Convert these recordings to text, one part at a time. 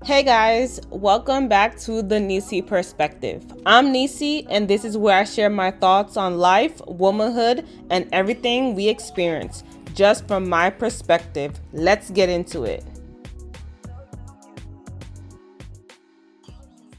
Hey guys, welcome back to the Niecey Perspective. I'm Niecey, and this is where I share my thoughts on life, womanhood, and everything we experience, just from my perspective. Let's get into it.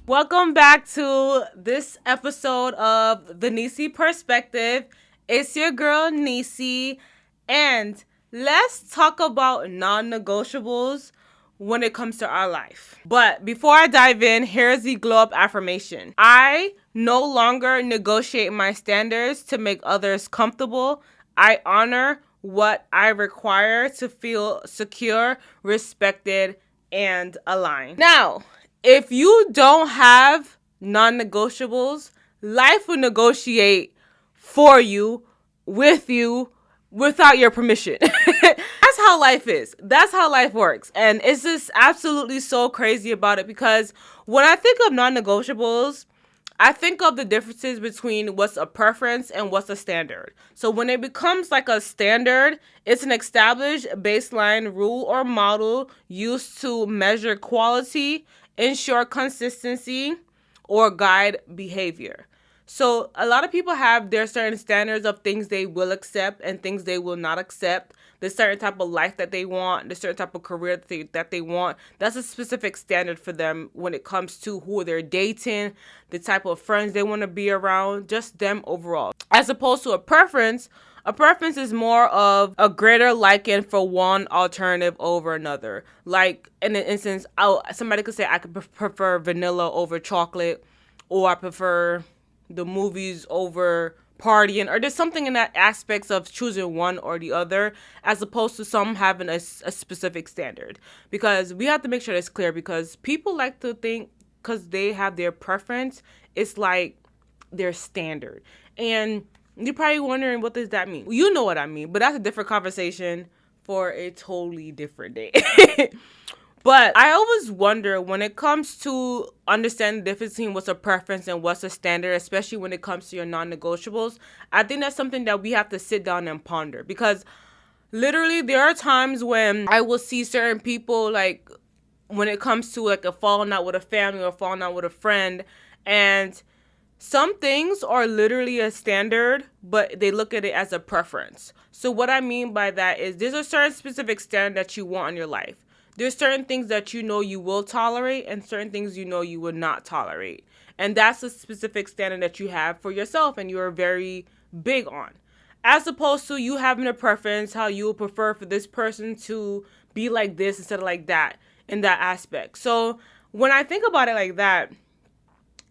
Welcome back to this episode of the Niecey Perspective. It's your girl Niecey, and let's talk about non-negotiables when it comes to our life. But before I dive in, here's the glow up affirmation. I no longer negotiate my standards to make others comfortable. I honor what I require to feel secure, respected, and aligned. Now, if you don't have non-negotiables, life will negotiate for you, with you, without your permission. That's how life is. That's how life works. And it's just absolutely so crazy about it because when I think of non-negotiables, I think of the differences between what's a preference and what's a standard. So when it becomes like a standard, it's an established baseline rule or model used to measure quality, ensure consistency, or guide behavior. So a lot of people have their certain standards of things they will accept and things they will not accept. The certain type of life that they want, the certain type of career that they want. That's a specific standard for them when it comes to who they're dating, the type of friends they want to be around, just them overall. As opposed to a preference is more of a greater liking for one alternative over another. Like in an instance, somebody could say I could prefer vanilla over chocolate, or I prefer the movies over partying, or there's something in that aspects of choosing one or the other, as opposed to some having a specific standard. Because we have to make sure it's clear, because people like to think because they have their preference, it's like their standard. And you're probably wondering, what does that mean? Well, you know what I mean, but that's a different conversation for a totally different day. But I always wonder when it comes to understanding the difference between what's a preference and what's a standard, especially when it comes to your non-negotiables. I think that's something that we have to sit down and ponder, because literally there are times when I will see certain people, like when it comes to like a falling out with a family or falling out with a friend, and some things are literally a standard, but they look at it as a preference. So what I mean by that is there's a certain specific standard that you want in your life. There's certain things that you know you will tolerate and certain things you know you will not tolerate. And that's a specific standard that you have for yourself and you're very big on. As opposed to you having a preference, how you would prefer for this person to be like this instead of like that in that aspect. So when I think about it like that,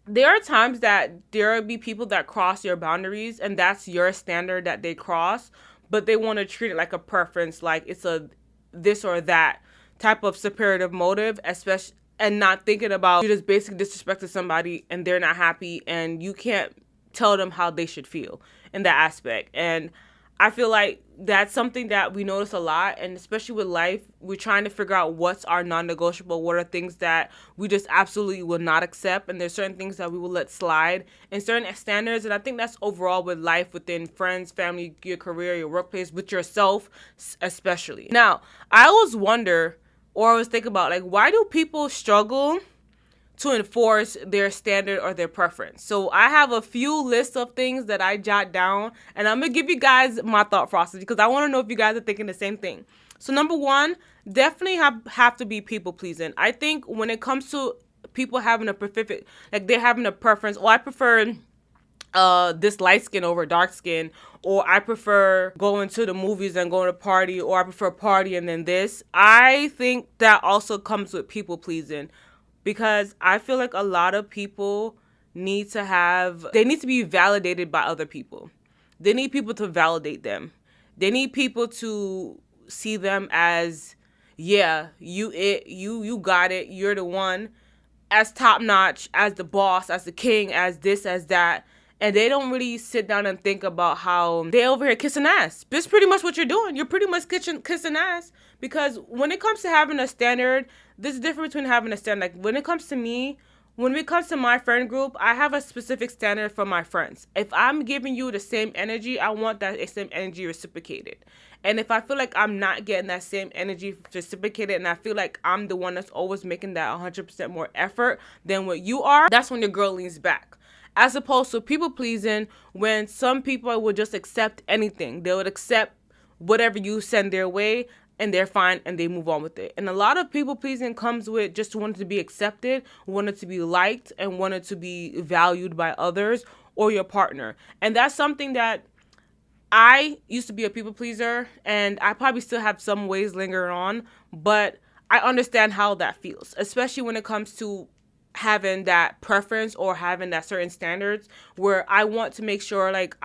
there are times that there will be people that cross your boundaries and that's your standard that they cross, but they want to treat it like a preference, like it's a this or that type of superior motive, especially, and not thinking about you just basically disrespected somebody and they're not happy and you can't tell them how they should feel in that aspect. And I feel like that's something that we notice a lot, and especially with life, we're trying to figure out what's our non-negotiable, what are things that we just absolutely will not accept, and there's certain things that we will let slide, and certain standards, and I think that's overall with life, within friends, family, your career, your workplace, with yourself especially. Now, I always wonder, or I always think about, like, why do people struggle to enforce their standard or their preference? So I have a few lists of things that I jot down, and I'm going to give you guys my thought process because I want to know if you guys are thinking the same thing. So number one, definitely have to be people pleasing. I think when it comes to people having a specific, like they're having a preference, I prefer this light skin over dark skin, or I prefer going to the movies and going to party, or I prefer party and then this. I think that also comes with people pleasing, because I feel like a lot of people need to be validated by other people. They need people to validate them. They need people to see them as, yeah, you got it, you're the one, as top notch, as the boss, as the king, as this, as that. And they don't really sit down and think about how they over here kissing ass. That's pretty much what you're doing. You're pretty much kissing ass. Because when it comes to having a standard, there's a difference between having a standard. Like when it comes to me, when it comes to my friend group, I have a specific standard for my friends. If I'm giving you the same energy, I want that same energy reciprocated. And if I feel like I'm not getting that same energy reciprocated, and I feel like I'm the one that's always making that 100% more effort than what you are, that's when your girl leans back. As opposed to people pleasing, when some people would just accept anything. They would accept whatever you send their way, and they're fine and they move on with it. And a lot of people pleasing comes with just wanting to be accepted, wanted to be liked, and wanted to be valued by others or your partner. And that's something that I used to be a people pleaser, and I probably still have some ways lingering on, but I understand how that feels, especially when it comes to having that preference or having that certain standards where I want to make sure, like,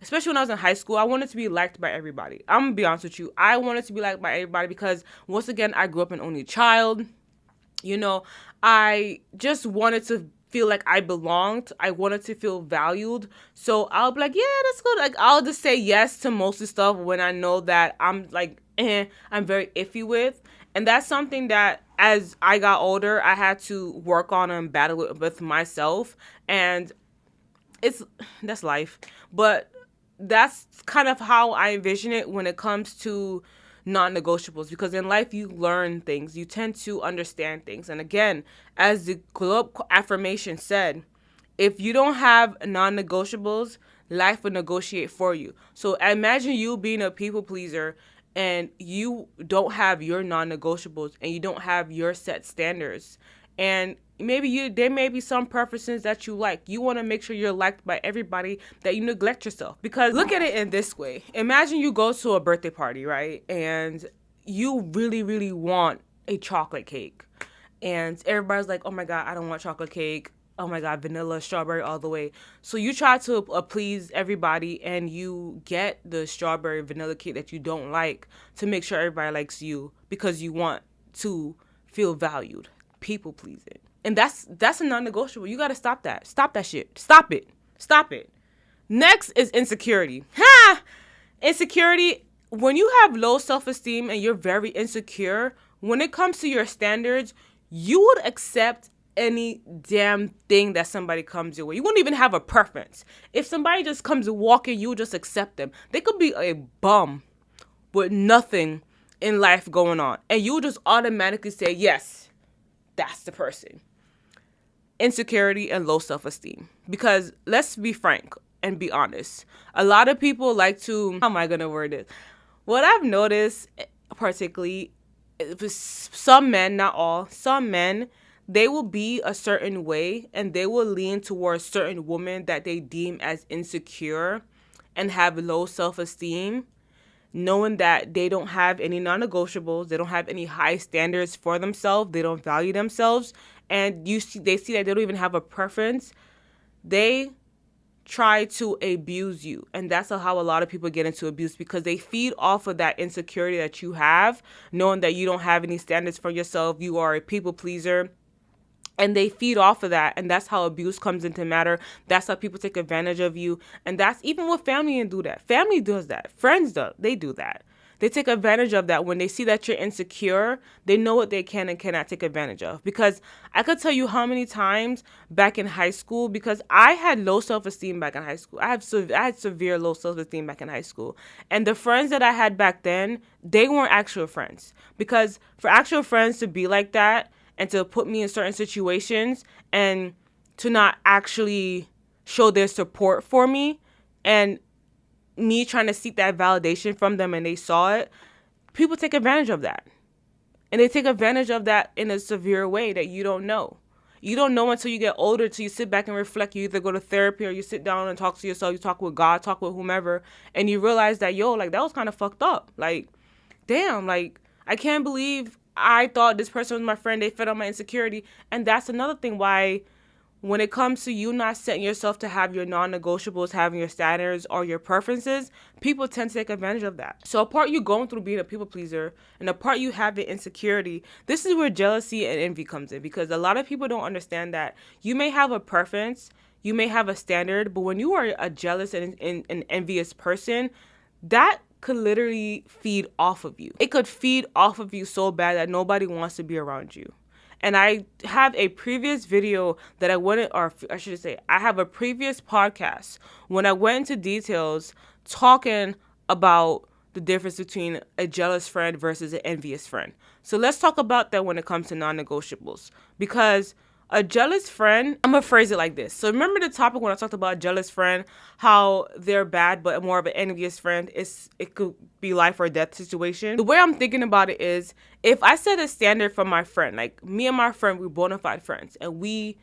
especially when I was in high school, I wanted to be liked by everybody. I'm gonna be honest with you. I wanted to be liked by everybody because, once again, I grew up an only child. I just wanted to feel like I belonged. I wanted to feel valued. So I'll be like, yeah, that's good. Like, I'll just say yes to most of the stuff when I know that I'm like, I'm very iffy with. And that's something that, as I got older, I had to work on and battle with myself. And that's life. But that's kind of how I envision it when it comes to non-negotiables, because in life you learn things, you tend to understand things. And again, as the globe affirmation said, if you don't have non-negotiables, life will negotiate for you. So imagine you being a people pleaser and you don't have your non-negotiables and you don't have your set standards, and there may be some preferences that you like. You want to make sure you're liked by everybody, that you neglect yourself. Because look at it in this way. Imagine you go to a birthday party, right? And you really, really want a chocolate cake. And everybody's like, oh my God, I don't want chocolate cake. Oh my God, vanilla, strawberry all the way. So you try to please everybody and you get the strawberry vanilla cake that you don't like to make sure everybody likes you because you want to feel valued. People pleasing. And that's a non-negotiable. You got to stop that. Stop that shit. Stop it. Stop it. Next is insecurity. Insecurity, when you have low self-esteem and you're very insecure, when it comes to your standards, you would accept any damn thing that somebody comes your way. You wouldn't even have a preference. If somebody just comes walking, you would just accept them. They could be a bum with nothing in life going on, and you would just automatically say, yes, that's the person. Insecurity and low self-esteem. Because let's be frank and be honest. A lot of people like to, how am I going to word it? What I've noticed particularly, some men, not all, some men, they will be a certain way and they will lean towards certain women that they deem as insecure and have low self-esteem, knowing that they don't have any non-negotiables, they don't have any high standards for themselves, they don't value themselves, and they see that they don't even have a preference. They try to abuse you, and that's how a lot of people get into abuse, because they feed off of that insecurity that you have, knowing that you don't have any standards for yourself, you are a people pleaser. And they feed off of that, and that's how abuse comes into matter. That's how people take advantage of you, and that's even with family and do that. Family does that. Friends they do that. They take advantage of that when they see that you're insecure. They know what they can and cannot take advantage of. Because I could tell you how many times back in high school, because I had low self-esteem back in high school. I had severe low self-esteem back in high school, and the friends that I had back then, they weren't actual friends. Because for actual friends to be like that, and to put me in certain situations and to not actually show their support for me, and me trying to seek that validation from them and they saw it, people take advantage of that. And they take advantage of that in a severe way that you don't know. You don't know until you get older, until you sit back and reflect. You either go to therapy or you sit down and talk to yourself. You talk with God, talk with whomever, and you realize that, that was kind of fucked up. Like, damn, like, I can't believe I thought this person was my friend. They fed on my insecurity. And that's another thing why, when it comes to you not setting yourself to have your non-negotiables, having your standards or your preferences, people tend to take advantage of that. So a part you going through being a people pleaser and a part you having insecurity, this is where jealousy and envy comes in, because a lot of people don't understand that you may have a preference, you may have a standard, but when you are a jealous and envious person, that could literally feed off of you. It could feed off of you so bad that nobody wants to be around you. And I have a previous video that I wanted, or I should say, I have a previous podcast when I went into details talking about the difference between a jealous friend versus an envious friend. So let's talk about that when it comes to non-negotiables. Because a jealous friend, I'm gonna phrase it like this. So remember the topic when I talked about a jealous friend, how they're bad, but more of an envious friend, it could be life or death situation. The way I'm thinking about it is, if I set a standard for my friend, like me and my friend, we're bona fide friends, and we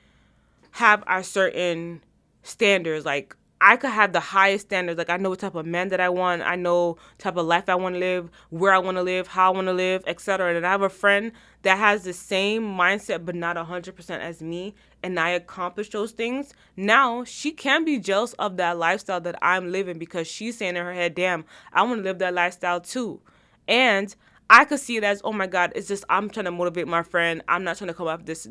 have our certain standards. Like I could have the highest standards. Like I know what type of man that I want. I know type of life I want to live, where I want to live, how I want to live, etc. And I have a friend that has the same mindset but not 100% as me, and I accomplish those things. Now she can be jealous of that lifestyle that I'm living because she's saying in her head, damn, I want to live that lifestyle too. And I could see it as, oh my God, it's just I'm trying to motivate my friend. I'm not trying to come up this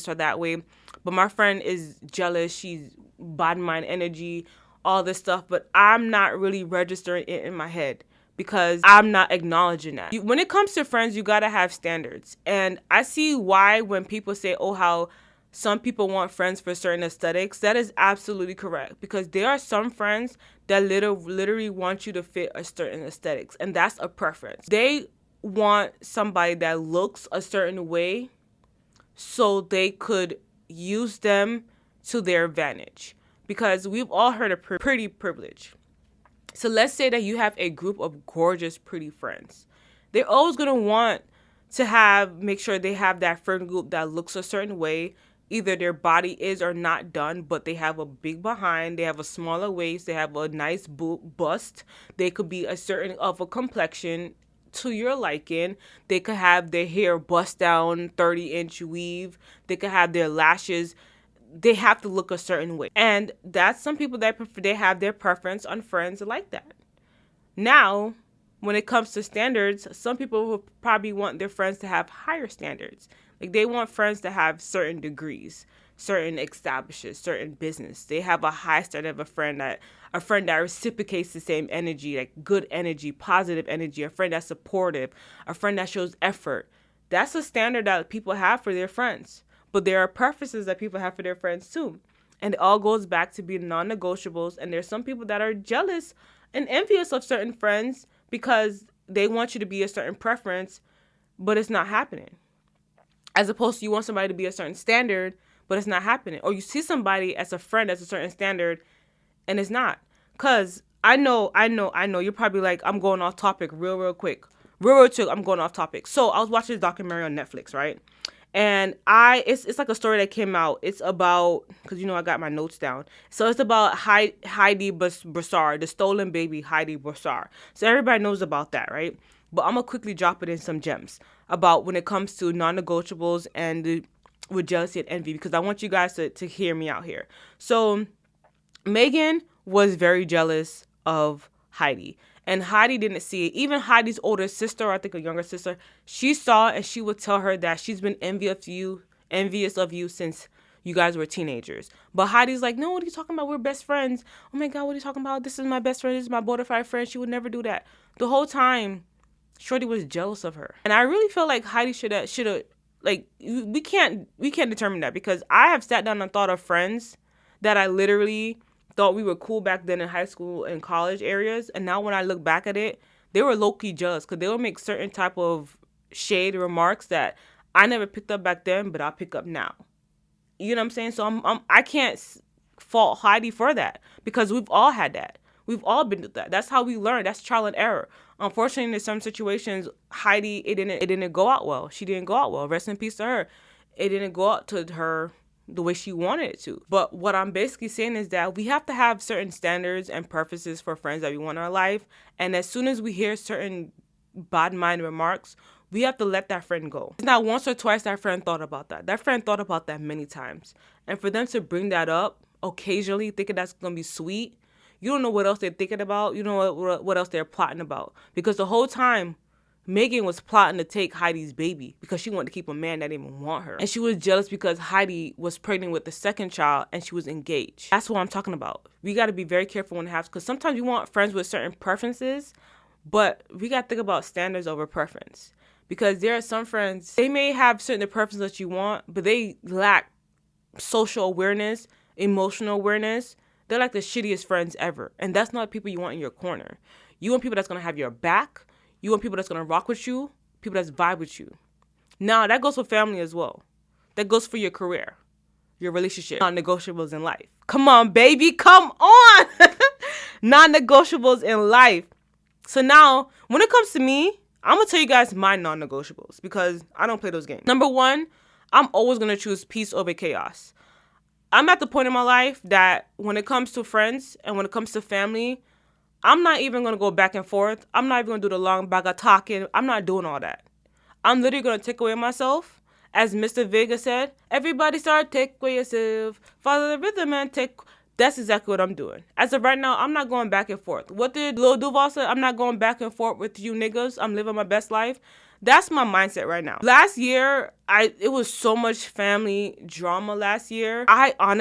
or that way. But my friend is jealous. She's body mind energy, all this stuff. But I'm not really registering it in my head because I'm not acknowledging that. When it comes to friends, you gotta have standards. And I see why when people say, oh, how some people want friends for certain aesthetics. That is absolutely correct, because there are some friends that literally want you to fit a certain aesthetics, and that's a preference. They want somebody that looks a certain way so they could use them to their advantage, because we've all heard of pretty privilege. So let's say that you have a group of gorgeous, pretty friends. They're always going to want to make sure they have that friend group that looks a certain way. Either their body is or not done, but they have a big behind, they have a smaller waist, they have a nice bust. They could be a certain of a complexion to your liking. They could have their hair bust down, 30-inch weave. They could have their lashes. They have to look a certain way. And that's some people that they have their preference on friends like that. Now, when it comes to standards, some people will probably want their friends to have higher standards. Like they want friends to have certain degrees, certain establishes, certain business. They have a high standard of a friend that reciprocates the same energy, like good energy, positive energy, a friend that's supportive, a friend that shows effort. That's a standard that people have for their friends. But there are preferences that people have for their friends too. And it all goes back to being non-negotiables. And there's some people that are jealous and envious of certain friends because they want you to be a certain preference, but it's not happening. As opposed to you want somebody to be a certain standard, but it's not happening. Or you see somebody as a friend as a certain standard, and it's not. Because I know, you're probably like, I'm going off topic real quick. Real quick, I'm going off topic. So I was watching this documentary on Netflix, right? And it's like a story that came out. It's about, because I got my notes down. So it's about Heidi Broussard, the stolen baby Heidi Broussard. So everybody knows about that, right? But I'm going to quickly drop it in some gems about when it comes to non-negotiables and with jealousy and envy, because I want you guys to hear me out here. So Megan was very jealous of Heidi. And Heidi didn't see it. Even Heidi's older sister, or I think a younger sister, she saw it, and she would tell her that she's been envious of you since you guys were teenagers. But Heidi's like, no, what are you talking about? We're best friends. Oh my God, what are you talking about? This is my best friend. This is my bona fide friend. She would never do that. The whole time, Shorty was jealous of her. And I really feel like Heidi should have, like, we can't determine that, because I have sat down and thought of friends that I literally thought we were cool back then in high school and college areas, and now when I look back at it, they were low-key jealous because they would make certain type of shade remarks that I never picked up back then, but I'll pick up now. You know what I'm saying? So I can't fault Heidi for that, because we've all had that. We've all been through that. That's how we learn. That's trial and error. Unfortunately, in some situations, Heidi, it didn't go out well. She didn't go out well. Rest in peace to her. It didn't go out to her the way she wanted it to. But what I'm basically saying is that we have to have certain standards and purposes for friends that we want in our life. And as soon as we hear certain bad mind remarks, we have to let that friend go. It's not once or twice that friend thought about that. That friend thought about that many times. And for them to bring that up occasionally, thinking that's going to be sweet, you don't know what else they're thinking about. You don't know what else they're plotting about. Because the whole time, Megan was plotting to take Heidi's baby because she wanted to keep a man that didn't even want her. And she was jealous because Heidi was pregnant with the second child and she was engaged. That's what I'm talking about. We got to be very careful when it happens, because sometimes you want friends with certain preferences, but we got to think about standards over preference. Because there are some friends, they may have certain preferences that you want, but they lack social awareness, emotional awareness. They're like the shittiest friends ever. And that's not people you want in your corner. You want people that's going to have your back. You want people that's going to rock with you, people that's vibe with you. Now, that goes for family as well. That goes for your career, your relationship, non-negotiables in life. Come on, baby, come on. Non-negotiables in life. So now, when it comes to me, I'm going to tell you guys my non-negotiables because I don't play those games. Number one, I'm always going to choose peace over chaos. I'm at the point in my life that when it comes to friends and when it comes to family, I'm not even going to go back and forth. I'm not even going to do the long bag of talking. I'm not doing all that. I'm literally going to take away myself. As Mr. Vega said, everybody start take away yourself. Follow the rhythm and take. That's exactly what I'm doing. As of right now, I'm not going back and forth. What did Lil Duval say? I'm not going back and forth with you niggas. I'm living my best life. That's my mindset right now. Last year, it was so much family drama last year. I'm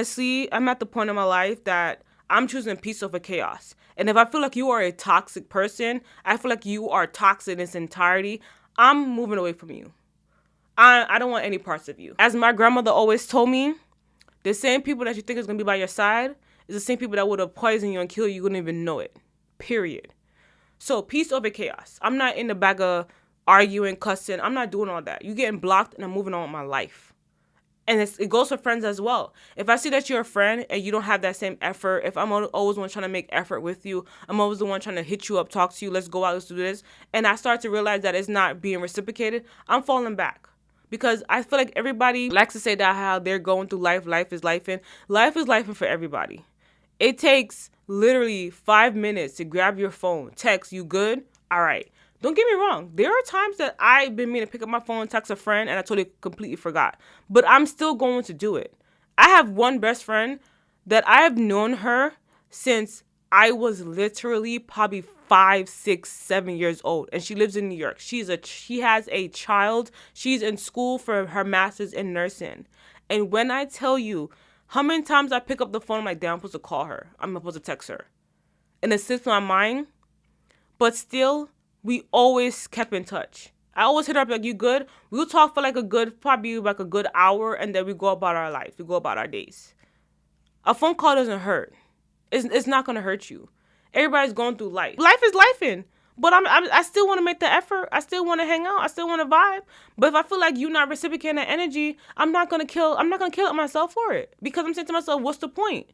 at the point in my life that I'm choosing peace over chaos. And if I feel like you are a toxic person, I feel like you are toxic in its entirety, I'm moving away from you. I don't want any parts of you. As my grandmother always told me, the same people that you think is going to be by your side is the same people that would have poisoned you and killed you. You wouldn't even know it. Period. So peace over chaos. I'm not in the bag of arguing, cussing. I'm not doing all that. You getting blocked and I'm moving on with my life. And it goes for friends as well. If I see that you're a friend and you don't have that same effort, if I'm always the one trying to make effort with you, I'm always the one trying to hit you up, talk to you, let's go out, let's do this, and I start to realize that it's not being reciprocated, I'm falling back. Because I feel like everybody likes to say that how they're going through life, life is lifing. Life is lifing for everybody. It takes literally 5 minutes to grab your phone, text, you good? All right. Don't get me wrong. There are times that I've been meaning to pick up my phone, text a friend, and I totally completely forgot. But I'm still going to do it. I have one best friend that I have known her since I was literally probably 5, 6, 7 years old. And she lives in New York. She has a child. She's in school for her master's in nursing. And when I tell you how many times I pick up the phone, I'm like, damn, I'm supposed to call her. I'm supposed to text her. And it sits in my mind. But still, we always kept in touch. I always hit her up like, you good? We'll talk for probably like a good hour, and then we go about our life. We go about our days. A phone call doesn't hurt. It's not going to hurt you. Everybody's going through life. Life is lifing. But I still want to make the effort. I still want to hang out. I still want to vibe. But if I feel like you're not reciprocating that energy, I'm not going to kill myself for it. Because I'm saying to myself, what's the point?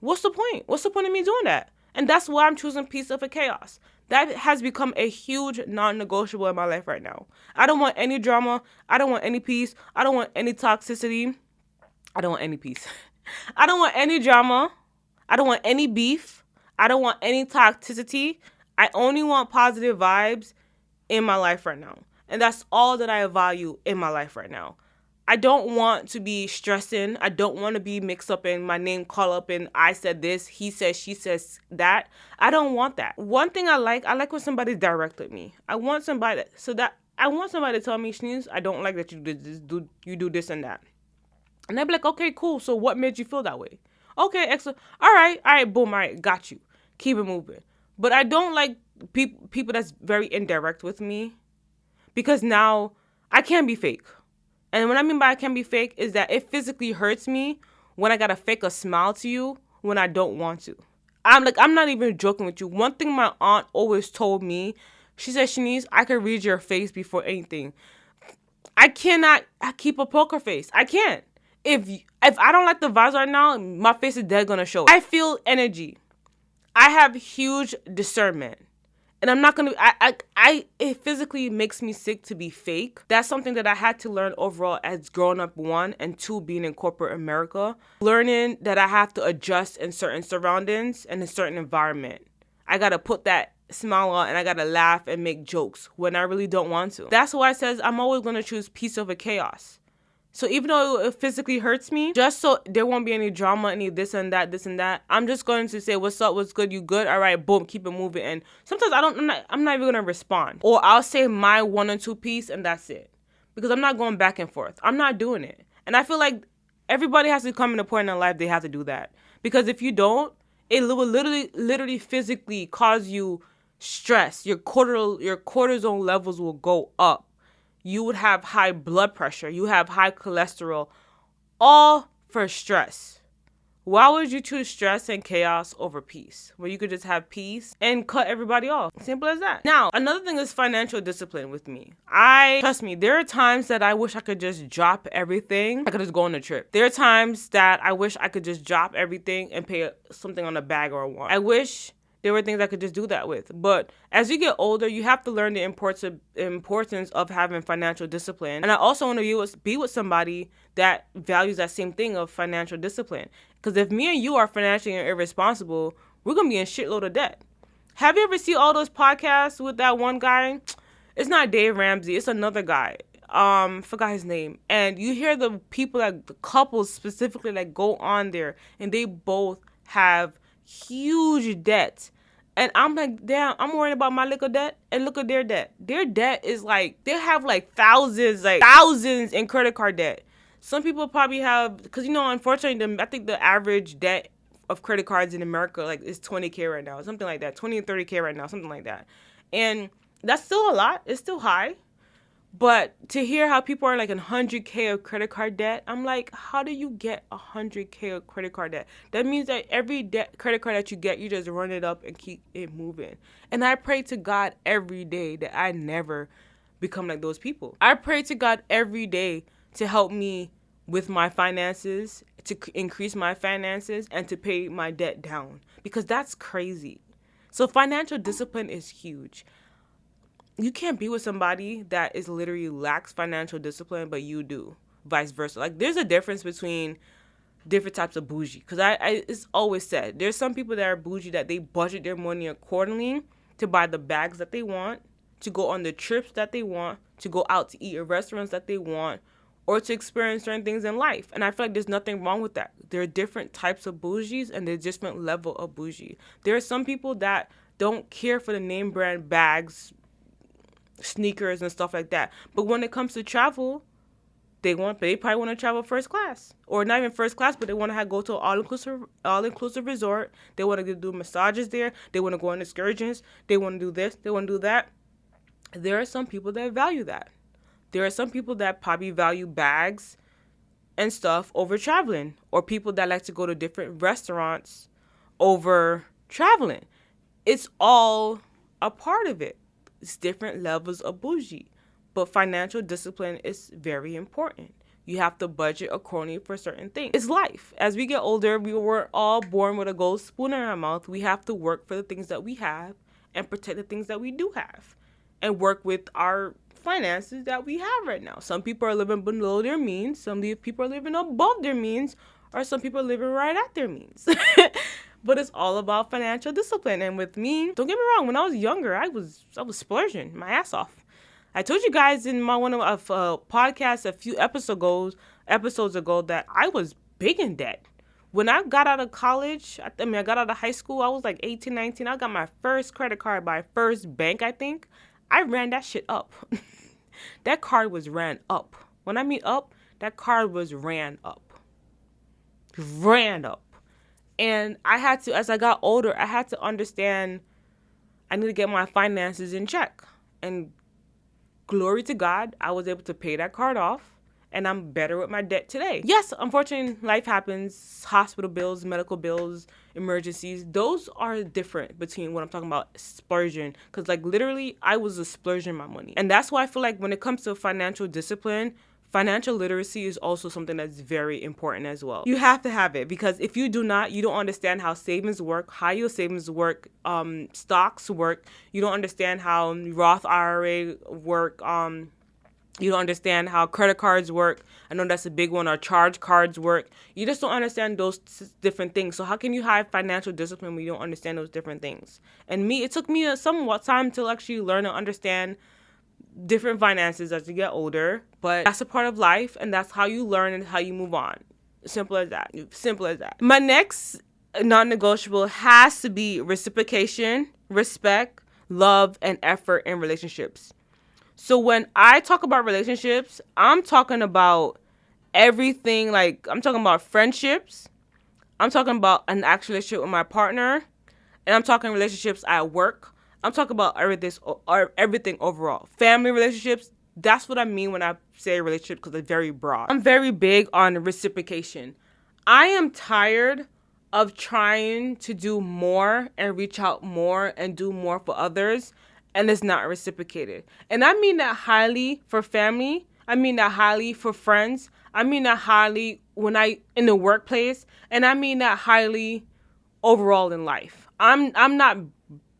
What's the point? What's the point of me doing that? And that's why I'm choosing peace over chaos. That has become a huge non-negotiable in my life right now. I don't want any drama. I don't want any peace. I don't want any toxicity. I don't want any peace. I don't want any drama. I don't want any beef. I don't want any toxicity. I only want positive vibes in my life right now. And that's all that I value in my life right now. I don't want to be stressing. I don't want to be mixed up in my name call up and I said this, he says, she says that. I don't want that. One thing I like when somebody's direct with me. I want somebody to tell me, Shanice, I don't like that you do this and that. And they'll be like, okay, cool. So what made you feel that way? Okay, excellent. All right, boom, all right, got you. Keep it moving. But I don't like people that's very indirect with me because now I can't be fake. And what I mean by I can't be fake is that it physically hurts me when I gotta fake a smile to you when I don't want to. I'm not even joking with you. One thing my aunt always told me, she said, Shanice, I can read your face before anything. I cannot keep a poker face. I can't. If I don't like the vibes right now, my face is dead gonna show. I feel energy. I have huge discernment. And I'm not going to, it physically makes me sick to be fake. That's something that I had to learn overall as growing up, 1, and 2, being in corporate America. Learning that I have to adjust in certain surroundings and a certain environment. I got to put that smile on and I got to laugh and make jokes when I really don't want to. That's why it says I'm always going to choose peace over chaos. So even though it physically hurts me, just so there won't be any drama, any this and that, I'm just going to say, what's up, what's good, you good? All right, boom, keep it moving. And sometimes I'm not even going to respond. Or I'll say my 1 or 2 piece and that's it. Because I'm not going back and forth. I'm not doing it. And I feel like everybody has to come in a point in their life they have to do that. Because if you don't, it will literally physically cause you stress. Your cortisol levels will go up. you would have high blood pressure, you have high cholesterol, all for stress. Why would you choose stress and chaos over peace, where you could just have peace and cut everybody off? Simple as that. Now, another thing is financial discipline with me. Trust me, there are times that I wish I could just drop everything. I could just go on a trip. There are times that I wish I could just drop everything and pay something on a bag or a watch. I wish there were things I could just do that with. But as you get older, you have to learn the importance of having financial discipline. And I also want to be with somebody that values that same thing of financial discipline. Because if me and you are financially irresponsible, we're going to be in shitload of debt. Have you ever seen all those podcasts with that one guy? It's not Dave Ramsey. It's another guy. Forgot his name. And you hear the people, the couples specifically, that go on there, and they both have huge debt. And I'm like, damn, I'm worried about my little debt, and look at their debt. Their debt is like, they have thousands in credit card debt. Some people probably have, because, unfortunately, I think the average debt of credit cards in America, is 20K right now, something like that, 20 and 30K right now, something like that. And that's still a lot. It's still high. But to hear how people are like 100K of credit card debt, I'm like, how do you get 100K of credit card debt? That means that every credit card that you get, you just run it up and keep it moving. And I pray to God every day that I never become like those people. I pray to God every day to help me with my finances, to increase my finances, and to pay my debt down. Because that's crazy. So financial discipline is huge. You can't be with somebody that is literally lacks financial discipline, but you do. Vice versa. There's a difference between different types of bougie. Because it's always said, there's some people that are bougie that they budget their money accordingly to buy the bags that they want, to go on the trips that they want, to go out to eat at restaurants that they want, or to experience certain things in life. And I feel like there's nothing wrong with that. There are different types of bougies, and there's different level of bougie. There are some people that don't care for the name brand bags, sneakers, and stuff like that. But when it comes to travel, they probably want to travel first class, or not even first class, but they want to go to an all-inclusive resort. They want to do massages there. They want to go on excursions. They want to do this. They want to do that. There are some people that value that. There are some people that probably value bags and stuff over traveling, or people that like to go to different restaurants over traveling. It's all a part of it. It's different levels of bougie. But financial discipline is very important. You have to budget accordingly for certain things. It's life. As we get older, we were all born with a gold spoon in our mouth. We have to work for the things that we have and protect the things that we do have, and work with our finances that we have right now. Some people are living below their means. Some people are living above their means, or some people are living right at their means. But it's all about financial discipline. And with me, don't get me wrong, when I was younger, I was splurging my ass off. I told you guys in one of podcasts a few episodes ago that I was big in debt. When I got out of college, I got out of high school, I was like 18, 19. I got my first credit card by First Bank, I think. I ran that shit up. That card was ran up. When I mean up, that card was ran up. Ran up. And I had to, as I got older, I had to understand I need to get my finances in check. And glory to God, I was able to pay that card off. And I'm better with my debt today. Yes, unfortunately, life happens. Hospital bills, medical bills, emergencies. Those are different between what I'm talking about splurging. Because literally, I was splurging my money. And that's why I feel like when it comes to financial discipline, financial literacy is also something that's very important as well. You have to have it, because if you do not, you don't understand how savings work, high yield savings work, stocks work. You don't understand how Roth IRA work, you don't understand how credit cards work. I know that's a big one. Or charge cards work. You just don't understand those different things. So how can you have financial discipline when you don't understand those different things? And it took me somewhat time to actually learn and understand different finances as you get older. But that's a part of life, and that's how you learn and how you move on. Simple as that. Simple as that. My next non-negotiable has to be reciprocation, respect, love, and effort in relationships. So when I talk about relationships, I'm talking about everything. I'm talking about friendships. I'm talking about an actual relationship with my partner. And I'm talking relationships at work. I'm talking about everything overall. Family relationships, That's what I mean when I say relationship, because it's very broad. I'm very big on reciprocation. I am tired of trying to do more and reach out more and do more for others, and it's not reciprocated. And I mean that highly for family. I mean that highly for friends. I mean that highly when I in the workplace, and I mean that highly overall in life. I'm not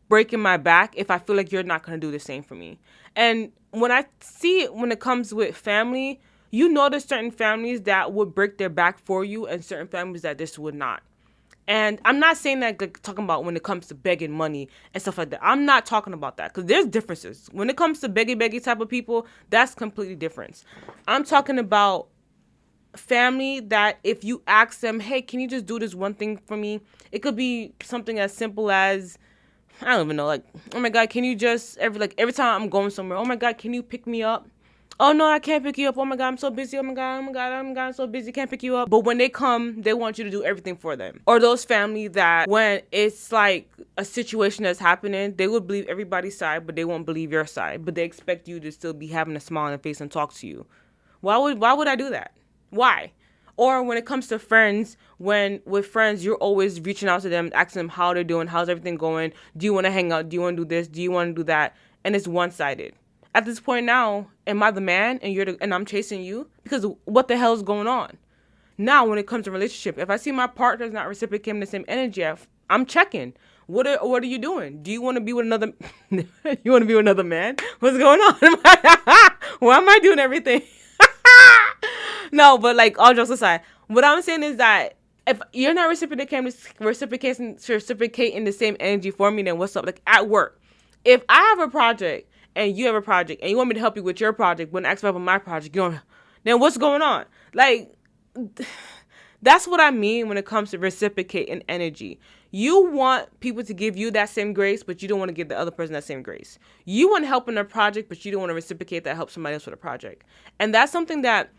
breaking my back if I feel like you're not going to do the same for me. And when I see it when it comes with family, you know there's certain families that would break their back for you and certain families that just would not. And I'm not saying that like talking about when it comes to begging money and stuff like that. I'm not talking about that because there's differences. When it comes to beggy type of people, that's completely different. I'm talking about family that if you ask them, hey, can you just do this one thing for me? It could be something as simple as, I don't even know, like, oh my God, can you just, every time I'm going somewhere, oh my God, can you pick me up? Oh no, I can't pick you up. Oh my God, I'm so busy. Oh my God, I'm so busy, can't pick you up. But when they come, they want you to do everything for them. Or those family that when it's like a situation that's happening, they would believe everybody's side, but they won't believe your side. But they expect you to still be having a smile on your face and talk to you. Why would I do that? Why? Or when it comes to friends, when with friends, you're always reaching out to them, asking them how they're doing, how's everything going, do you want to hang out, do you want to do this, do you want to do that, and it's one-sided. At this point now, am I the man and I'm chasing you? Because what the hell is going on? Now, when it comes to relationship, if I see my partner's not reciprocating the same energy, I'm checking. What are you doing? Do you want to be with another? You want to be with another man? What's going on? Why am I doing everything? No, but like all jokes aside, what I'm saying is that if you're not reciprocating the same energy for me, then what's up? Like at work, if I have a project and you have a project and you want me to help you with your project, when I ask about my project, you don't, then what's going on? Like, that's what I mean when it comes to reciprocating energy. You want people to give you that same grace, but you don't want to give the other person that same grace. You want help in a project, but you don't want to reciprocate that help somebody else with a project. And that's something that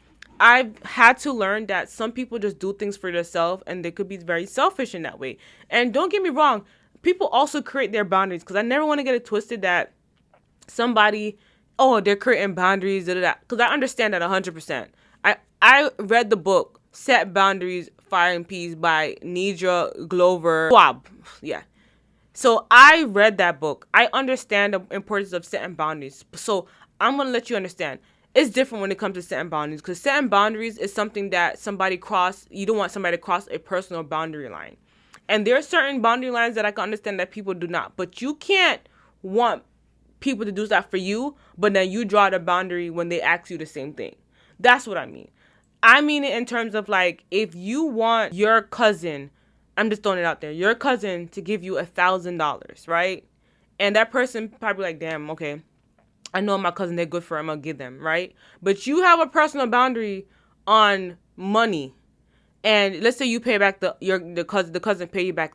I've had to learn, that some people just do things for themselves and they could be very selfish in that way. And don't get me wrong, people also create their boundaries, because I never want to get it twisted that somebody, oh, they're creating boundaries, because I understand that 100%. I read the book Set Boundaries, Fire and Peace by Nedra Glover Schwab. Yeah. So I read that book. I understand the importance of setting boundaries. So I'm going to let you understand. It's different when it comes to setting boundaries, because setting boundaries is something that you don't want somebody to cross a personal boundary line. And there are certain boundary lines that I can understand that people do not. But you can't want people to do that for you, but then you draw the boundary when they ask you the same thing. That's what I mean. I mean it in terms of like, if you want your cousin, I'm just throwing it out there, your cousin to give you $1,000, right? And that person probably like, damn, okay, I know my cousin, they're good for him, I'll give them, right? But you have a personal boundary on money. And let's say you pay back the cousin pay you back,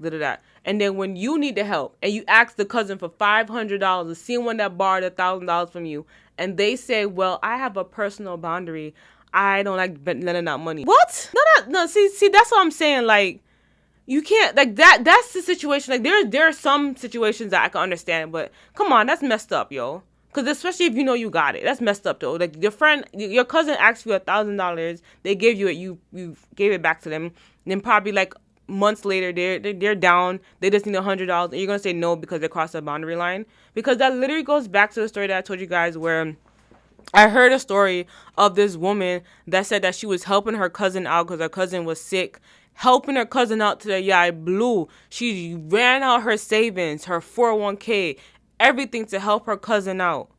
and then when you need the help and you ask the cousin for $500, see one that borrowed $1,000 from you, and they say, well, I have a personal boundary, I don't like lending out money. What? No. See, that's what I'm saying. Like, you can't, like, that's the situation. Like, there are some situations that I can understand, but come on, that's messed up, yo. Because especially if you know you got it. That's messed up, though. Like, your cousin asked you $1,000. They gave you it. You gave it back to them. And then probably, like, months later, they're down. They just need $100. And you're going to say no because they crossed the boundary line. Because that literally goes back to the story that I told you guys where I heard a story of this woman that said that she was helping her cousin out because her cousin was sick. Helping her cousin out to the yai blue. She ran out her savings, her 401k, everything to help her cousin out.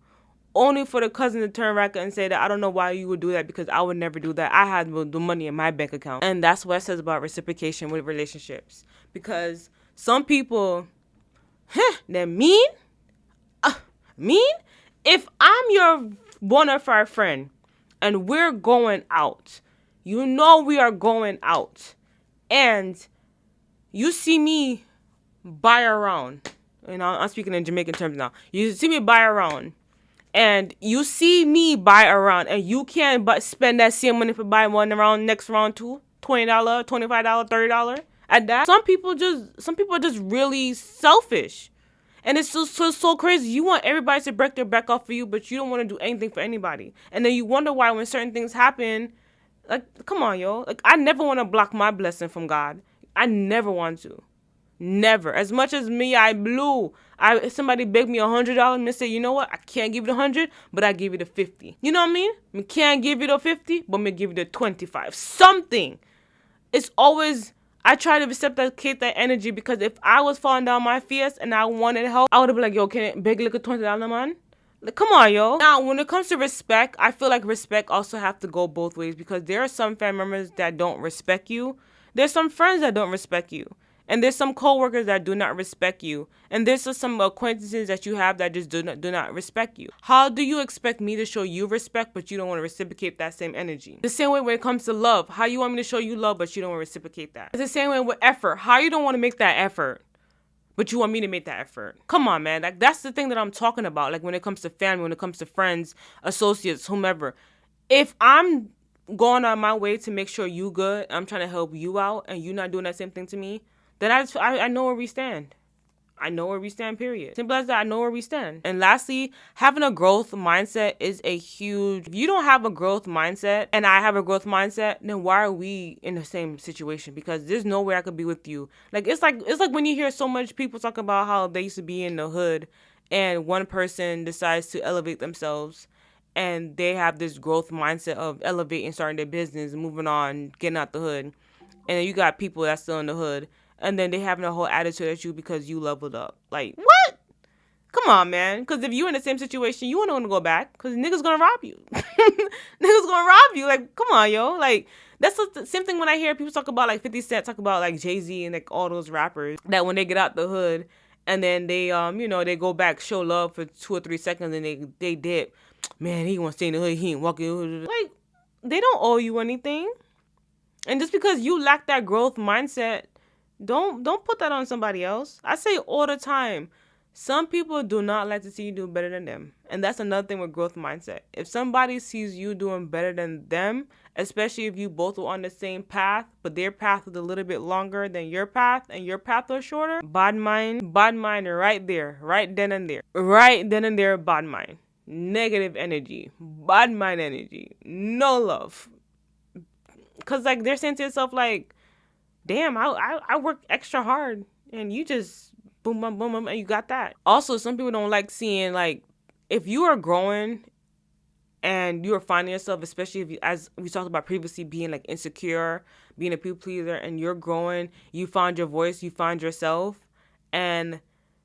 Only for the cousin to turn back and say that, I don't know why you would do that, because I would never do that. I had the money in my bank account. And that's what it says about reciprocation with relationships. Because some people, they're mean. Mean? If I'm your bona fide friend and we're going out, you know we are going out, and you see me buy around, I'm speaking in Jamaican terms now. You see me buy around, and you see me buy around, and you can't spend that same money for buying one around next round too. $20, $25, $30 at that. Some people are just really selfish. And it's so crazy. You want everybody to break their back off for you, but you don't want to do anything for anybody. And then you wonder why when certain things happen, like, come on, yo. Like, I never want to block my blessing from God. I never want to. Never. As much as me, I blew. Somebody begged me $100 and say, you know what? I can't give you the 100, but I give you the 50. You know what I mean? I can't give you the 50, but me give you the 25. Something. It's always, I try to reciprocate that energy, because if I was falling down my fears and I wanted help, I would have been like, yo, can I beg like a $20, man? Like, come on, yo. Now, when it comes to respect, I feel like respect also have to go both ways, because there are some family members that don't respect you. There's some friends that don't respect you. And there's some coworkers that do not respect you. And there's just some acquaintances that you have that just do not respect you. How do you expect me to show you respect, but you don't want to reciprocate that same energy? The same way when it comes to love. How you want me to show you love, but you don't want to reciprocate that? It's the same way with effort. How you don't want to make that effort, but you want me to make that effort? Come on, man. Like, that's the thing that I'm talking about. Like, when it comes to family, when it comes to friends, associates, whomever. If I'm going on my way to make sure you good, I'm trying to help you out, and you not doing that same thing to me, then I know where we stand. I know where we stand, period. Simple as that, I know where we stand. And lastly, having a growth mindset is a huge... If you don't have a growth mindset, and I have a growth mindset, then why are we in the same situation? Because there's no way I could be with you. It's like when you hear so much people talk about how they used to be in the hood, and one person decides to elevate themselves, and they have this growth mindset of elevating, starting their business, moving on, getting out the hood. And then you got people that's still in the hood, and then they having a whole attitude at you because you leveled up. Like, what? Come on, man. Because if you're in the same situation, you wouldn't want to go back, because niggas gonna rob you. Niggas gonna rob you. Like, come on, yo. Like, that's the same thing when I hear people talk about, like, 50 Cent, talk about, like, Jay-Z and, like, all those rappers, that when they get out the hood, and then they, they go back, show love for 2 or 3 seconds, and they dip. Man, he wants to stay in the hood. He ain't walking. Like, they don't owe you anything. And just because you lack that growth mindset, don't put that on somebody else. I say all the time, some people do not like to see you do better than them. And that's another thing with growth mindset. If somebody sees you doing better than them, especially if you both were on the same path, but their path was a little bit longer than your path, and your path was shorter, bad mind right there, right then and there. Right then and there, bad mind. Negative energy, bad mind energy, no love. Because, like, they're saying to yourself, like, damn, I work extra hard, and you just boom, boom, boom, boom, and you got that. Also, some people don't like seeing, like, if you are growing and you are finding yourself, especially if you, as we talked about previously, being, like, insecure, being a people pleaser, and you're growing, you find your voice, you find yourself, and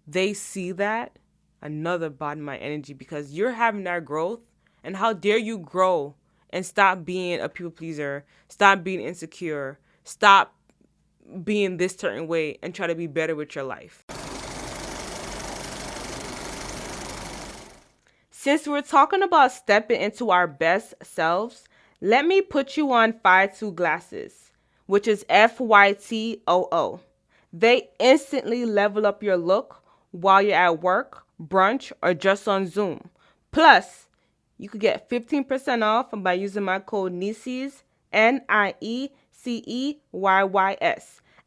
they see that, another body mind energy, because you're having that growth, and how dare you grow and stop being a people pleaser, stop being insecure, stop being this certain way, and try to be better with your life. Since we're talking about stepping into our best selves, let me put you on FYTOO glasses, which is FYTOO. They instantly level up your look while you're at work, brunch, or just on Zoom. Plus, you could get 15% off by using my code Nieceys, NIECEYYS.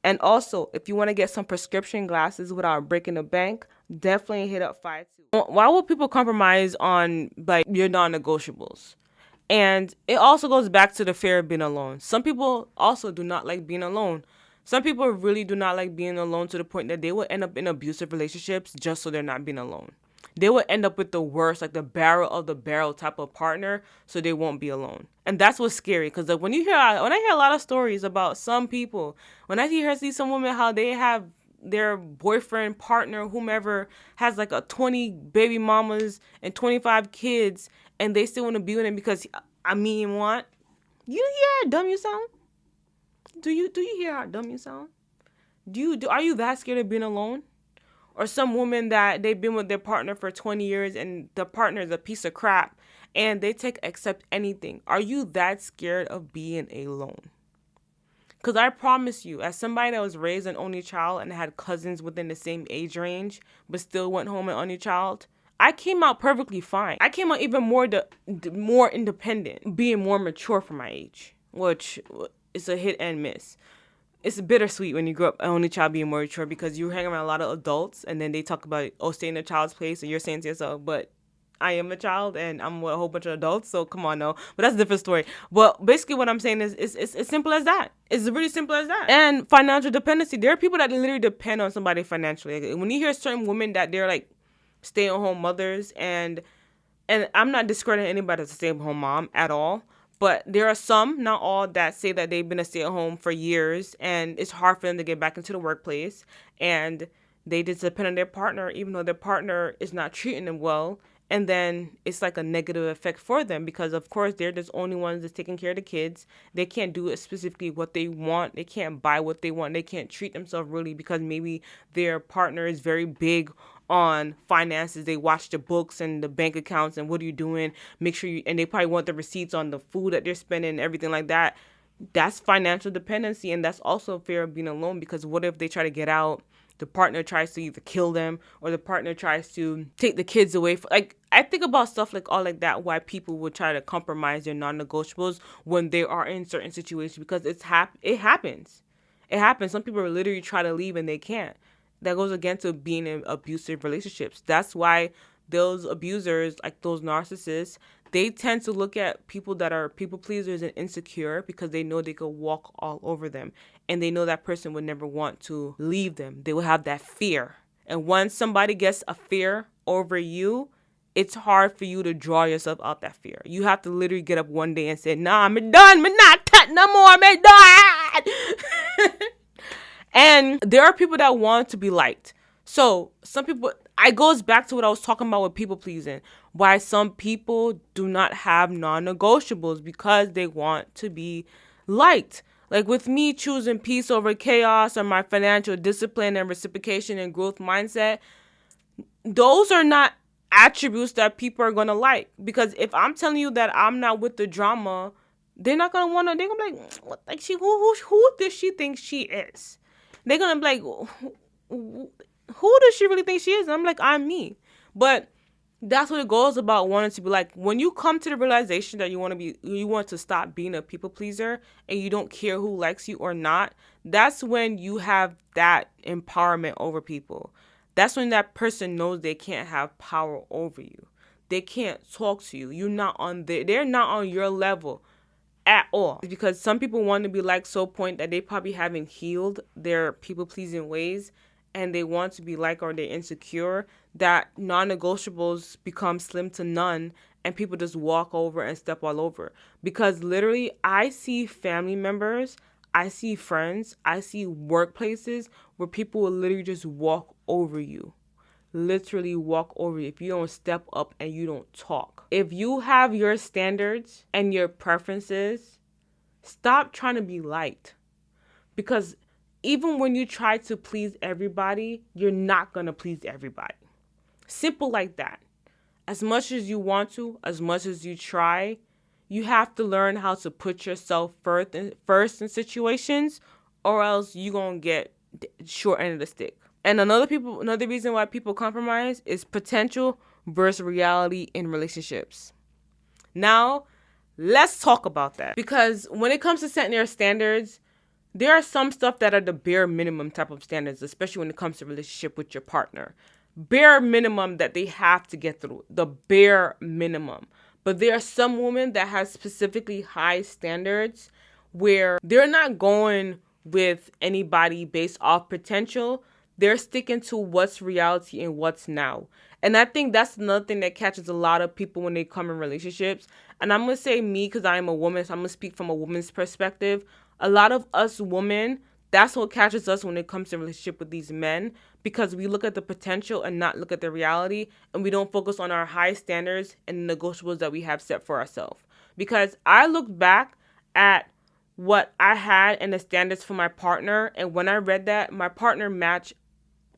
And also, if you want to get some prescription glasses without breaking the bank, definitely hit up FYTOO. Why would people compromise on, like, your non-negotiables? And it also goes back to the fear of being alone. Some people also do not like being alone. Some people really do not like being alone to the point that they will end up in abusive relationships just so they're not being alone. They will end up with the worst, like the barrel of the barrel type of partner, so they won't be alone. And that's what's scary, because like, when I hear a lot of stories about some people, when I see some women, how they have their boyfriend, partner, whomever, has like 20 baby mamas and 25 kids, and they still want to be with him because want. You hear how dumb you sound? Do you hear how dumb you sound? Are you that scared of being alone? Or some woman that they've been with their partner for 20 years and the partner is a piece of crap and they accept anything. Are you that scared of being alone? Because I promise you, as somebody that was raised an only child and had cousins within the same age range, but still went home an only child, I came out perfectly fine. I came out even more independent, being more mature for my age, which is a hit and miss. it's bittersweet when you grow up an only child being more mature because you hang around a lot of adults and then they talk about, oh, stay in a child's place, and you're saying to yourself, but I am a child and I'm with a whole bunch of adults, so come on, no. But that's a different story. But basically what I'm saying is it's as simple as that. It's really simple as that. And financial dependency. There are people that literally depend on somebody financially. Like, when you hear certain women that they're like stay-at-home mothers, and I'm not discrediting anybody that's a stay-at-home mom at all, but there are some, not all, that say that they've been a stay-at-home for years and it's hard for them to get back into the workplace, and they just depend on their partner even though their partner is not treating them well, and then it's like a negative effect for them because of course they're just only ones that's taking care of the kids. They can't do it specifically what they want. They can't buy what they want. They can't treat themselves really because maybe their partner is very big on finances. They watch the books and the bank accounts and what are you doing, make sure you, and they probably want the receipts on the food that they're spending and everything like that. That's financial dependency, and that's also fear of being alone because what if they try to get out, the partner tries to either kill them or the partner tries to take the kids away from, like, I think about stuff like all like that, why people would try to compromise their non-negotiables when they are in certain situations because it happens. It happens. Some people literally try to leave and they can't. That goes against being in abusive relationships. That's why those abusers, like those narcissists, they tend to look at people that are people pleasers and insecure because they know they could walk all over them. And they know that person would never want to leave them. They will have that fear. And once somebody gets a fear over you, it's hard for you to draw yourself out that fear. You have to literally get up one day and say, nah, I'm done. I'm not touching no more. I'm done. And there are people that want to be liked. So some people, it goes back to what I was talking about with people pleasing. Why some people do not have non-negotiables because they want to be liked. Like with me choosing peace over chaos or my financial discipline and reciprocation and growth mindset, those are not attributes that people are going to like. Because if I'm telling you that I'm not with the drama, they're not going to want to, they're going to be like, what, like who does she think she is? They're going to be like, who does she really think she is? And I'm like, I'm me. But that's what it goes about wanting to be like. When you come to the realization that you want to stop being a people pleaser and you don't care who likes you or not, that's when you have that empowerment over people. That's when that person knows they can't have power over you. They can't talk to you. They're not on your level at all. Because some people want to be liked so point that they probably haven't healed their people pleasing ways and they want to be like, or they're insecure, that non-negotiables become slim to none and people just walk over and step all over. Because literally I see family members, I see friends, I see workplaces where people will literally just walk over you. Literally walk over you if you don't step up and you don't talk. If you have your standards and your preferences, stop trying to be liked. Because even when you try to please everybody, you're not going to please everybody. Simple like that. As much as you want to, as much as you try, you have to learn how to put yourself first in situations, or else you're going to get short end of the stick. And another reason why people compromise is potential versus reality in relationships. Now, let's talk about that. Because when it comes to setting your standards, there are some stuff that are the bare minimum type of standards, especially when it comes to relationship with your partner. Bare minimum that they have to get through. The bare minimum. But there are some women that have specifically high standards where they're not going with anybody based off potential. They're sticking to what's reality and what's now. And I think that's another thing that catches a lot of people when they come in relationships. And I'm going to say me because I am a woman, so I'm going to speak from a woman's perspective. A lot of us women, that's what catches us when it comes to relationship with these men, because we look at the potential and not look at the reality, and we don't focus on our high standards and negotiables that we have set for ourselves. Because I look back at what I had and the standards for my partner, and when I read that, my partner matched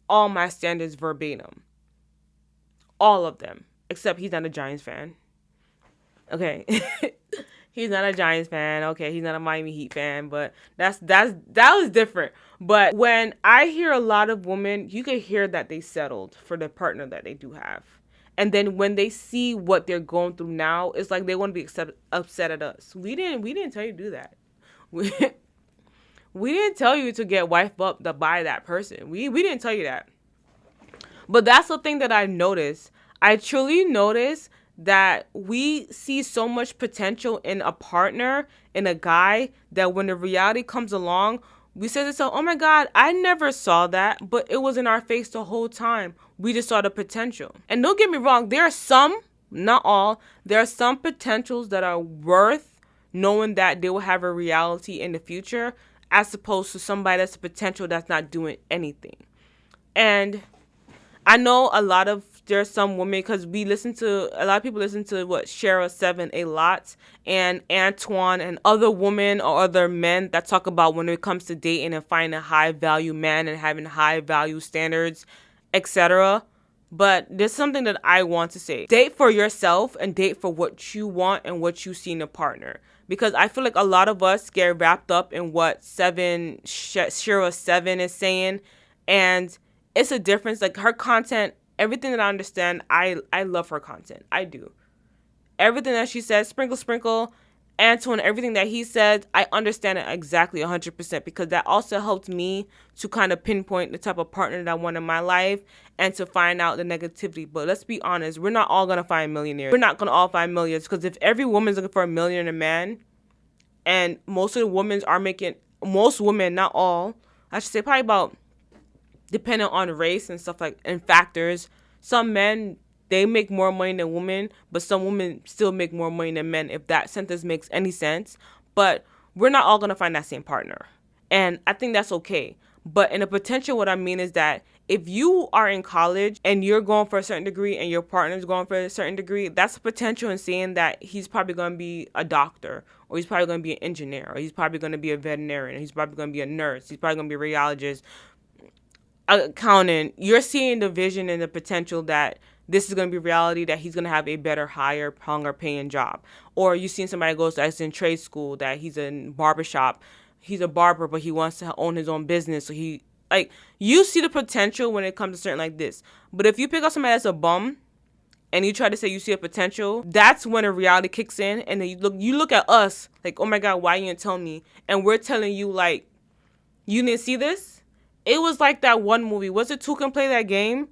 all my standards verbatim. All of them. Except he's not a Giants fan. Okay. He's not a Giants fan. Okay, he's not a Miami Heat fan, but that was different. But when I hear a lot of women, you can hear that they settled for the partner that they do have. And then when they see what they're going through now, it's like they want to be upset at us. We didn't tell you to do that. We didn't tell you to get wifed up to buy that person. We didn't tell you that. But that's the thing that I noticed. I truly noticed that we see so much potential in a partner, in a guy, that when the reality comes along, we say to ourselves, oh my God, I never saw that, but it was in our face the whole time. We just saw the potential. And don't get me wrong, there are some, not all, there are some potentials that are worth knowing that they will have a reality in the future, as opposed to somebody that's a potential that's not doing anything. And I know there's some women, because a lot of people listen to what Shara 7 a lot, and Antoine and other women or other men that talk about when it comes to dating and finding a high value man and having high value standards, etc. But there's something that I want to say. Date for yourself and date for what you want and what you see in a partner. Because I feel like a lot of us get wrapped up in what Shara 7 is saying, and it's a difference. Like, her content, everything that I understand, I love her content. I do. Everything that she says, sprinkle, Antoine, everything that he said, I understand it exactly 100%, because that also helped me to kind of pinpoint the type of partner that I want in my life and to find out the negativity. But let's be honest, we're not all going to find millionaires. We're not going to all find millions, because if every woman's looking for a millionaire man, and most women, not all, I should say probably about, depending on race and stuff and factors, some men, they make more money than women, but some women still make more money than men, if that sentence makes any sense. But we're not all going to find that same partner. And I think that's okay. But in a potential, what I mean is that if you are in college and you're going for a certain degree and your partner's going for a certain degree, that's a potential in saying that he's probably going to be a doctor, or he's probably going to be an engineer, or he's probably going to be a veterinarian, or he's probably going to be a nurse, he's probably going to be a radiologist, accountant. You're seeing the vision and the potential that this is going to be reality, that he's going to have a better, higher, longer paying job. Or you've seen somebody that's in trade school, that he's in barbershop. He's a barber, but he wants to own his own business. So you see the potential when it comes to certain like this. But if you pick up somebody that's a bum and you try to say you see a potential, that's when a reality kicks in. And then you look at us like, oh my God, why you didn't tell me? And we're telling you, like, you didn't see this? It was like that one movie. Was it Two Can Play That Game?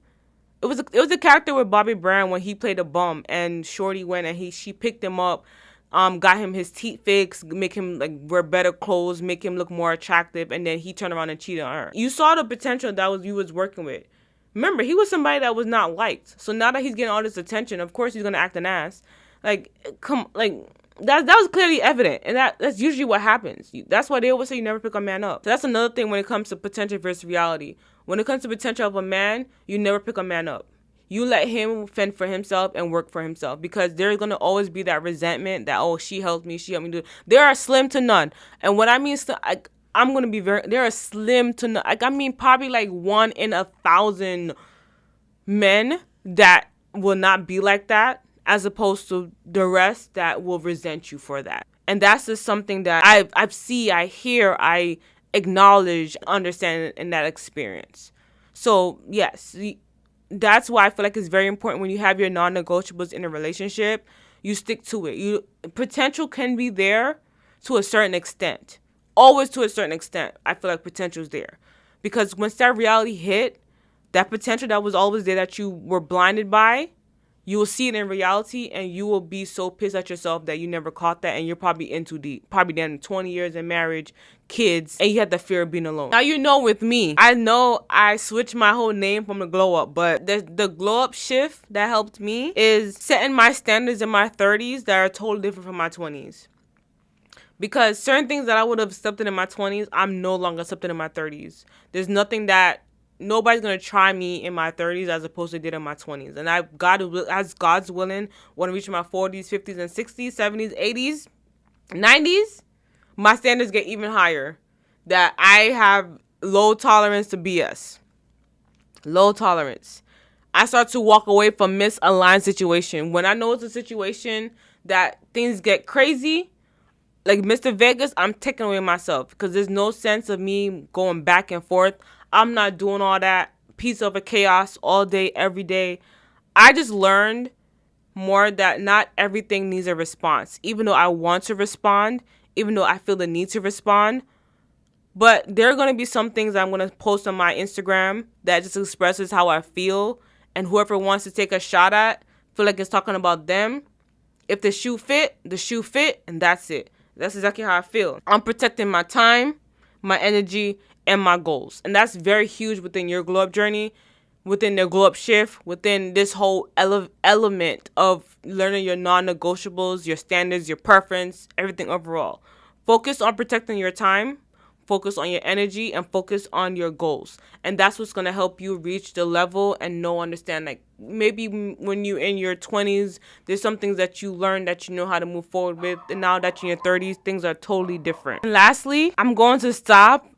It was a character with Bobby Brown when he played a bum, and Shorty went and she picked him up, got him his teeth fixed, make him like wear better clothes, make him look more attractive, and then he turned around and cheated on her. You saw the potential that you was working with. Remember, he was somebody that was not liked. So now that he's getting all this attention, of course he's gonna act an ass. That was clearly evident, and that's usually what happens. That's why they always say you never pick a man up. So that's another thing when it comes to potential versus reality. When it comes to potential of a man, you never pick a man up. You let him fend for himself and work for himself, because there's going to always be that resentment that, oh, she helped me do it. There are slim to none. And what I mean is, I'm going to be there are slim to none. I mean, probably like 1 in 1,000 men that will not be like that, as opposed to the rest that will resent you for that. And that's just something that I hear, I acknowledge, understand in that experience. So yes, that's why I feel like it's very important when you have your non-negotiables in a relationship, you stick to it. Potential can be there to a certain extent. Always to a certain extent, I feel like potential is there. Because once that reality hit, that potential that was always there that you were blinded by, you will see it in reality, and you will be so pissed at yourself that you never caught that, and you're probably in too deep. Probably done 20 years in marriage, kids, and you had the fear of being alone. Now with me, I know I switched my whole name from the glow up, but the glow up shift that helped me is setting my standards in my 30s that are totally different from my 20s. Because certain things that I would have accepted in my 20s, I'm no longer accepting in my 30s. There's nothing that nobody's going to try me in my 30s as opposed to did in my 20s. And as God's willing, when I reach my 40s, 50s, and 60s, 70s, 80s, 90s, my standards get even higher. That I have low tolerance to BS. Low tolerance. I start to walk away from misaligned situation. When I know it's a situation that things get crazy, like Mr. Vegas, I'm taking away myself, because there's no sense of me going back and forth. I'm not doing all that piece of a chaos all day, every day. I just learned more that not everything needs a response. Even though I want to respond, even though I feel the need to respond, But there are going to be some things I'm going to post on my Instagram that just expresses how I feel. And whoever wants to take a shot at, feel like it's talking about them. If the shoe fit, and that's it. That's exactly how I feel. I'm protecting my time, my energy, and my goals. And that's very huge within your glow up journey, within the glow up shift, within this whole element of learning your non-negotiables, your standards, your preference, everything overall. Focus on protecting your time, focus on your energy, and focus on your goals. And that's what's going to help you reach the level and understand, like, maybe when you're in your 20s, there's some things that you learn that you know how to move forward with. And now that you're in your 30s, things are totally different. And lastly, I'm going to stop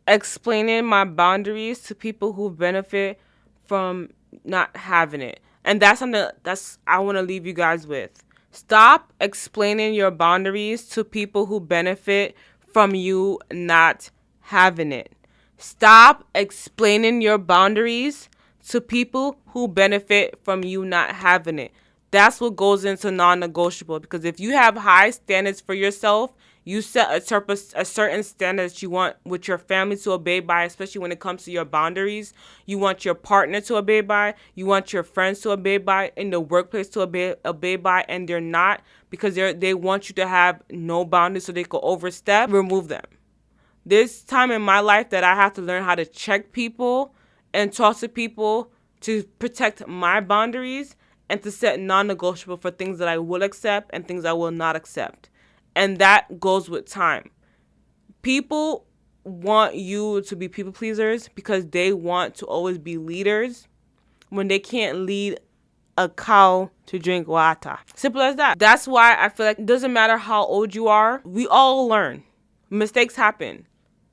explaining my boundaries to people who benefit from not having it. And that's something that's I want to leave you guys with. Stop explaining your boundaries to people who benefit from you not having it. Stop explaining your boundaries to people who benefit from you not having it. That's what goes into non-negotiable, because if you have high standards for yourself, you set a certain standard that you want with your family to obey by, especially when it comes to your boundaries. You want your partner to obey by, you want your friends to obey by, in the workplace to obey by, and they're not, because they want you to have no boundaries so they could overstep. Remove them. There's time in my life that I have to learn how to check people and talk to people to protect my boundaries and to set non-negotiable for things that I will accept and things I will not accept. And that goes with time. People want you to be people pleasers because they want to always be leaders when they can't lead a cow to drink water. Simple as that. That's why I feel like it doesn't matter how old you are. We all learn. Mistakes happen.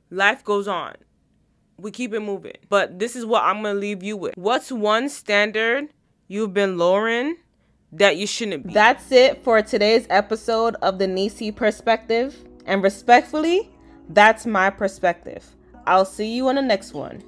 Life goes on. We keep it moving. But this is what I'm going to leave you with. What's one standard you've been lowering that you shouldn't be? That's it for today's episode of the Niecey Perspective. And respectfully, that's my perspective. I'll see you on the next one.